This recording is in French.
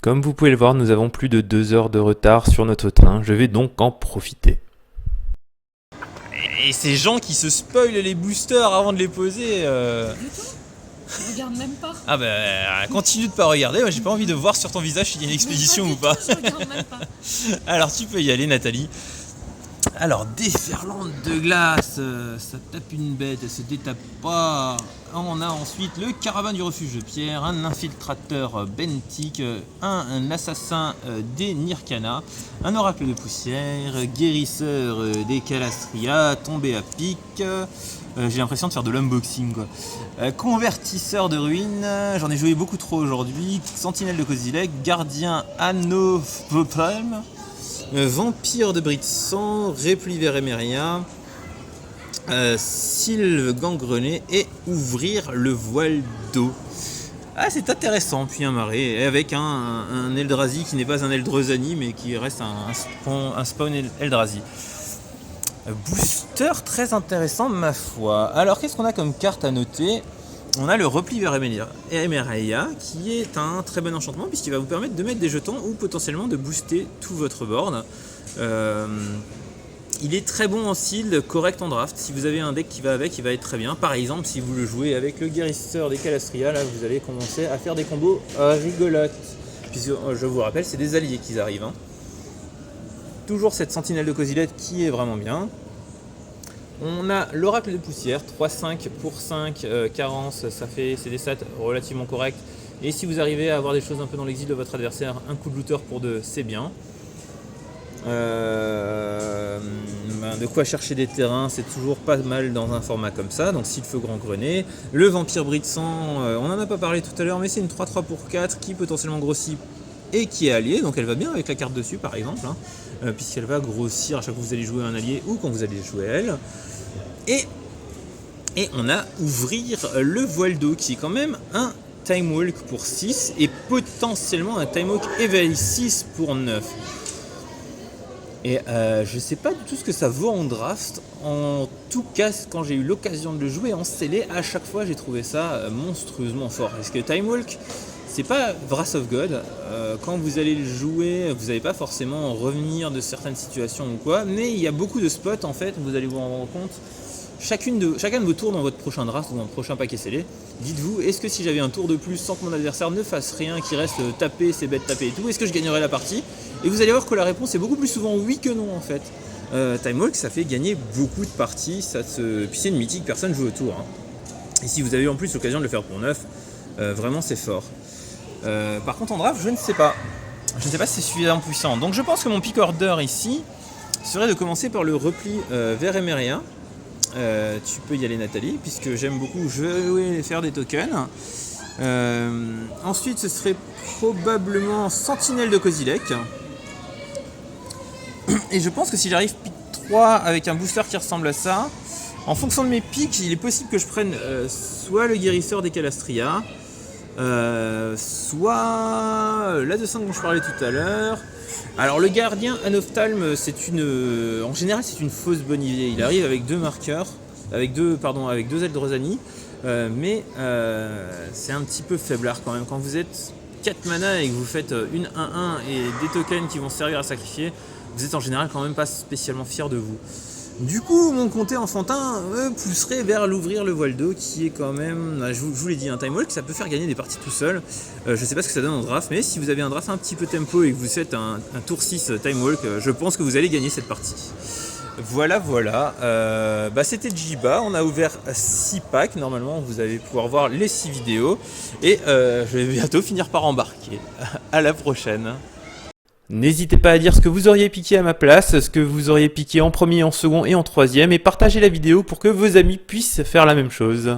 Comme vous pouvez le voir, nous avons plus de 2 heures de retard sur notre train, je vais donc en profiter. Et ces gens qui se spoilent les boosters avant de les poser... Du tout. Je regarde même pas. Ah bah continue de pas regarder, moi j'ai pas envie de voir sur ton visage s'il y a une expédition ou pas. Je regarde même pas. Alors tu peux y aller Nathalie. Alors déferlante de glace, ça tape une bête, elle se détape pas. On a ensuite le caravane du refuge de pierre, un infiltrateur Bentic, un assassin des Nirkana, un oracle de poussière, guérisseur des Calastria, tombé à pic. J'ai l'impression de faire de l'unboxing quoi. Convertisseur de ruines, j'en ai joué beaucoup trop aujourd'hui. Sentinelle de Kozilek, gardien Anopalm. Vampire de Bris de sang, Repli vers Emeria, Sylve gangrené et ouvrir le voile d'eau. Ah c'est intéressant, puis un marais, avec un Eldrazi qui n'est pas un Eldrezani mais qui reste un spawn Eldrazi. Booster très intéressant ma foi. Alors qu'est-ce qu'on a comme carte à noter? On a le repli vers Emeria qui est un très bon enchantement puisqu'il va vous permettre de mettre des jetons ou potentiellement de booster tout votre board. Il est très bon en sealed, correct en draft. Si vous avez un deck qui va avec, il va être très bien. Par exemple, si vous le jouez avec le guérisseur des Calastria, là vous allez commencer à faire des combos rigolotes. Puisque je vous rappelle, c'est des alliés qui arrivent. Hein. Toujours cette sentinelle de Kozilek qui est vraiment bien. On a l'oracle de poussière, 3-5 pour 5 carence, c'est des stats relativement corrects. Et si vous arrivez à avoir des choses un peu dans l'exil de votre adversaire, un coup de looter pour 2, c'est bien. De quoi chercher des terrains, c'est toujours pas mal dans un format comme ça. Donc Sylphe gangrené. Le vampire bris de sang, on n'en a pas parlé tout à l'heure, mais c'est une 3-3 pour 4 qui potentiellement grossit et qui est alliée. Donc elle va bien avec la carte dessus par exemple. Hein. Puisqu'elle va grossir à chaque fois que vous allez jouer un allié ou quand vous allez jouer à elle. Et on a ouvrir le voile d'eau qui est quand même un Time Walk pour 6 et potentiellement un Time Walk Eveil 6 pour 9. Et je sais pas du tout ce que ça vaut en draft. En tout cas, quand j'ai eu l'occasion de le jouer en scellé, à chaque fois j'ai trouvé ça monstrueusement fort. Parce que Time Walk, c'est pas Wrath of God. Quand vous allez le jouer, vous n'allez pas forcément revenir de certaines situations ou quoi, mais il y a beaucoup de spots en fait, vous allez vous en rendre compte. Chacun de vos tours dans votre prochain draft ou dans le prochain paquet scellé, dites-vous, est-ce que si j'avais un tour de plus sans que mon adversaire ne fasse rien, qu'il reste taper, ses bêtes taper et tout, est-ce que je gagnerais la partie? Et vous allez voir que la réponse est beaucoup plus souvent oui que non en fait. Time Walk, ça fait gagner beaucoup de parties, puis c'est une mythique, personne joue autour. Hein. Et si vous avez en plus l'occasion de le faire pour 9, vraiment c'est fort. Par contre en draft, je ne sais pas. Je ne sais pas si c'est suffisamment puissant. Donc je pense que mon pick order ici serait de commencer par le repli vers Emeria. Tu peux y aller Nathalie, puisque j'aime beaucoup jouer et faire des tokens. Ensuite ce serait probablement Sentinelle de Kozilek. Et je pense que si j'arrive pick 3 avec un booster qui ressemble à ça, en fonction de mes picks, il est possible que je prenne soit le guérisseur des Calastria, soit la de 5 dont je parlais tout à l'heure. Alors le gardien Anophalm, en général c'est une fausse bonne idée. Il arrive avec 2 marqueurs, avec deux Eldrezani, mais c'est un petit peu faiblard quand même. Quand vous êtes 4 mana et que vous faites une 1-1 et des tokens qui vont servir à sacrifier, vous êtes en général quand même pas spécialement fier de vous. Du coup, mon comté enfantin pousserait vers l'ouvrir le voile d'eau qui est quand même, je vous l'ai dit, un Time Walk, ça peut faire gagner des parties tout seul. Je sais pas ce que ça donne en draft, mais si vous avez un draft un petit peu tempo et que vous faites un tour 6 Time Walk, je pense que vous allez gagner cette partie. Voilà. C'était Jiba, on a ouvert 6 packs, normalement vous allez pouvoir voir les 6 vidéos. Et je vais bientôt finir par embarquer. À la prochaine. N'hésitez pas à dire ce que vous auriez piqué à ma place, ce que vous auriez piqué en premier, en second et en troisième, et partagez la vidéo pour que vos amis puissent faire la même chose.